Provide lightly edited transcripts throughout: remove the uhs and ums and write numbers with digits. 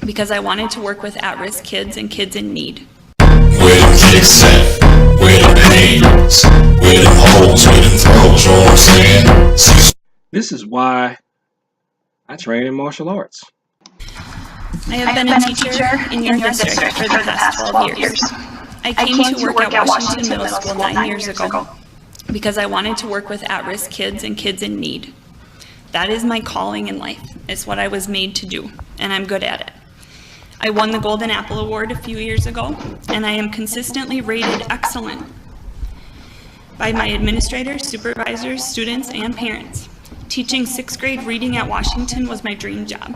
because I wanted to work with at-risk kids and kids in need. Where them kicks at? Where them pains? Where them holes? Where them throws? You know what I'm saying? Cecil. This is why I train in martial arts. I have been a teacher in your district for the past 12 years. I came to work at Washington Middle School 9 years ago because I wanted to work with at-risk kids and kids in need. That is my calling in life. It's what I was made to do, and I'm good at it. I won the Golden Apple Award a few years ago, and I am consistently rated excellent by my administrators, supervisors, students, and parents. Teaching 6th grade reading at Washington was my dream job.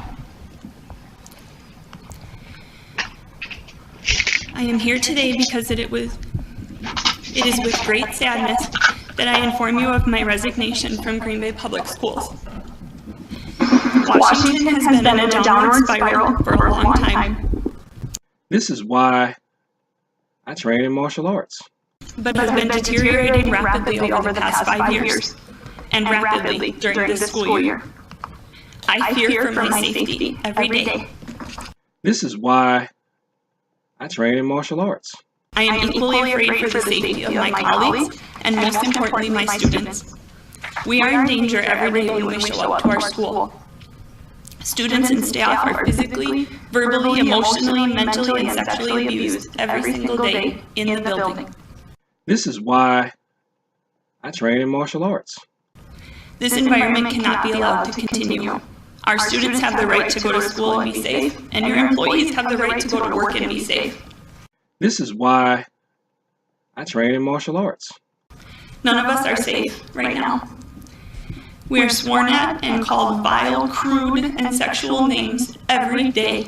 I am here today because it is with great sadness that I inform you of my resignation from Green Bay Public Schools. Washington has been in a downward spiral for a long time. This is why I train in martial arts. But has been deteriorating rapidly over the past 5 years, and rapidly during this school year. I fear for my safety every day. This is why I train in martial arts. I am equally afraid for the safety of my colleagues, and most importantly, my students. We are in danger every day when we show up to our school. Students and staff are physically, verbally, emotionally, mentally, and sexually abused every single day in the building. This is why I train in martial arts. This environment cannot be allowed to continue. Our students have the right to go to school and be safe, and your employees have the right to go to work and be safe. This is why I train in martial arts. None of us are safe right now. We are sworn at and called vile, crude, and sexual names every day.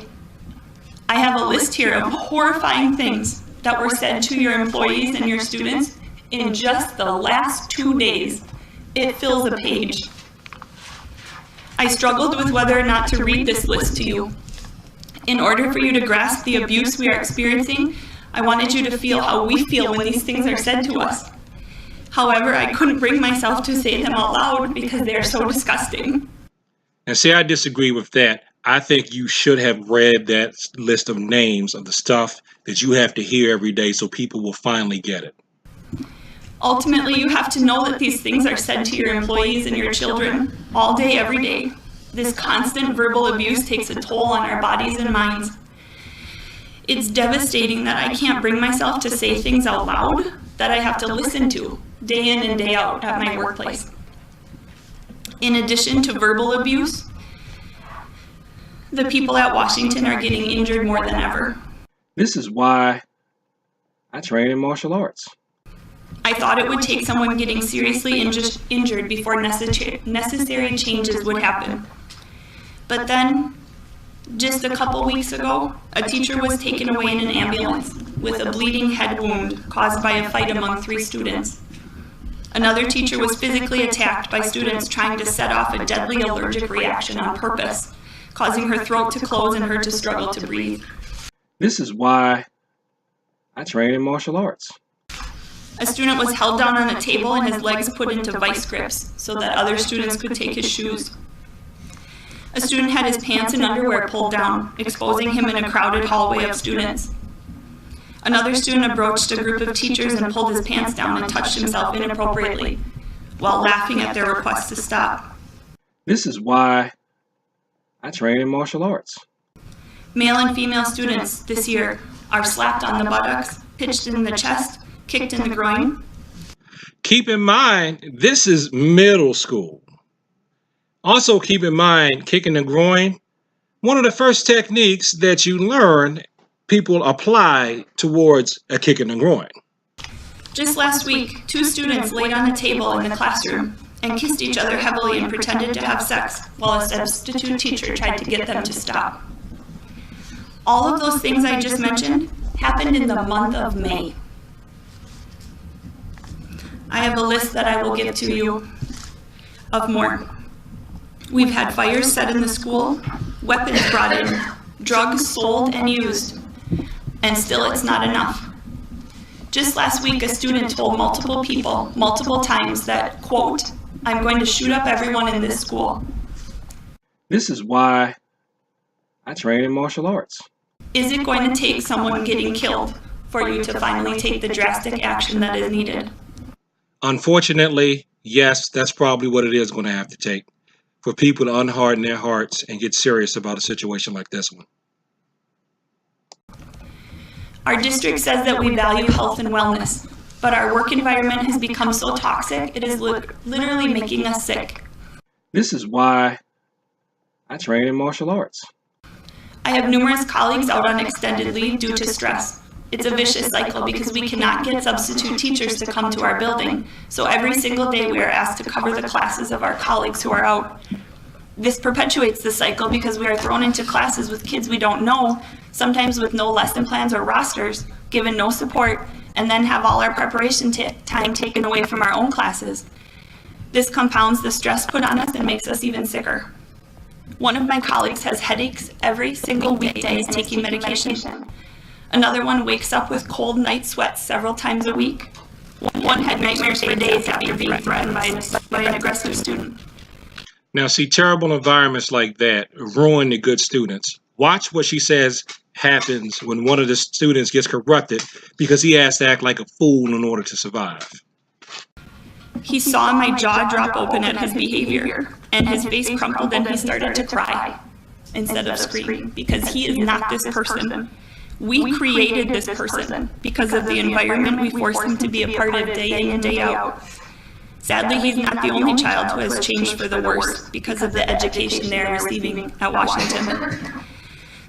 I have a list here of horrifying things that were said to your employees and your students in just the last 2 days. It fills a page. I struggled with whether or not to read this list to you. In order for you to grasp the abuse we are experiencing, I wanted you to feel how we feel when these things are said to us. However, I couldn't bring myself to say them out loud because they are so disgusting. And see, I disagree with that. I think you should have read that list of names of the stuff that you have to hear every day so people will finally get it. Ultimately, you have to know that these things are said to your employees and your children all day, every day. This constant verbal abuse takes a toll on our bodies and minds. It's devastating that I can't bring myself to say things out loud that I have to listen to day in and day out at my workplace. In addition to verbal abuse, the people at Washington are getting injured more than ever. This is why I train in martial arts. I thought it would take someone getting seriously injured before necessary changes would happen. But then, just a couple weeks ago, a teacher was taken away in an ambulance with a bleeding head wound caused by a fight among 3 students. Another teacher was physically attacked by students trying to set off a deadly allergic reaction on purpose, causing her throat to close and her to struggle to breathe. This is why I train in martial arts. A student was held down on a table and his legs put into vice grips so that other students could take his shoes. A student had his pants and underwear pulled down, exposing him in a crowded hallway of students. Another student approached a group of teachers and pulled his pants down and touched himself inappropriately, while laughing at their request to stop. This is why I train in martial arts. Male and female students this year are slapped on the buttocks, pitched in the chest, kicked in the groin. Keep in mind, this is middle school. Also keep in mind, kicking the groin, one of the first techniques that you learn people apply towards a kick in the groin. Just last week, 2 students laid on a table in the classroom and kissed each other heavily and pretended to have sex while a substitute teacher tried to get them to stop. All of those things I just mentioned happened in the month of May. I have a list that I will give to you of more. We've had fires set in the school, weapons brought in, drugs sold and used, and still it's not enough. Just last week, a student told multiple people, multiple times that, quote, "I'm going to shoot up everyone in this school." This is why I train in martial arts. Is it going to take someone getting killed for you to finally take the drastic action that is needed? Unfortunately, yes, that's probably what it is going to have to take for people to unharden their hearts and get serious about a situation like this one. Our district says that we value health and wellness, but our work environment has become so toxic it is literally making us sick. This is why I train in martial arts. I have numerous colleagues out on extended leave due to stress. It's a vicious cycle because we cannot get substitute teachers to come to our building, so every single day we are asked to cover the classes of our colleagues who are out. This perpetuates the cycle because we are thrown into classes with kids we don't know, sometimes with no lesson plans or rosters, given no support, and then have all our preparation time taken away from our own classes. This compounds the stress put on us and makes us even sicker. One of my colleagues has headaches every single weekday and is taking medication. Another one wakes up with cold night sweats several times a week. One had nightmares for days after being threatened by an aggressive student. Now, see, terrible environments like that ruin the good students. Watch what she says happens when one of the students gets corrupted because he has to act like a fool in order to survive. He saw my jaw drop open at his behavior, and his face crumpled and he started to cry instead of scream because he is not this person. We created this person because of the environment we forced him to be a part of day in and day out. Sadly, he's not the only child who has changed for the worse because of the education they're receiving at Washington.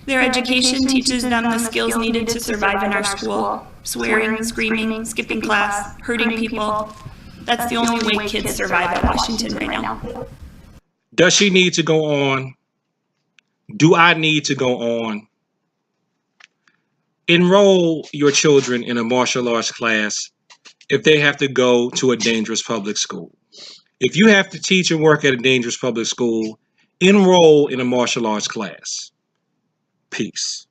Their education teaches them the skills needed to survive in our school: swearing, screaming, skipping class, hurting people. That's the only way kids survive at Washington right now. Does she need to go on? Do I need to go on? Enroll your children in a martial arts class if they have to go to a dangerous public school. If you have to teach and work at a dangerous public school, enroll in a martial arts class. Peace.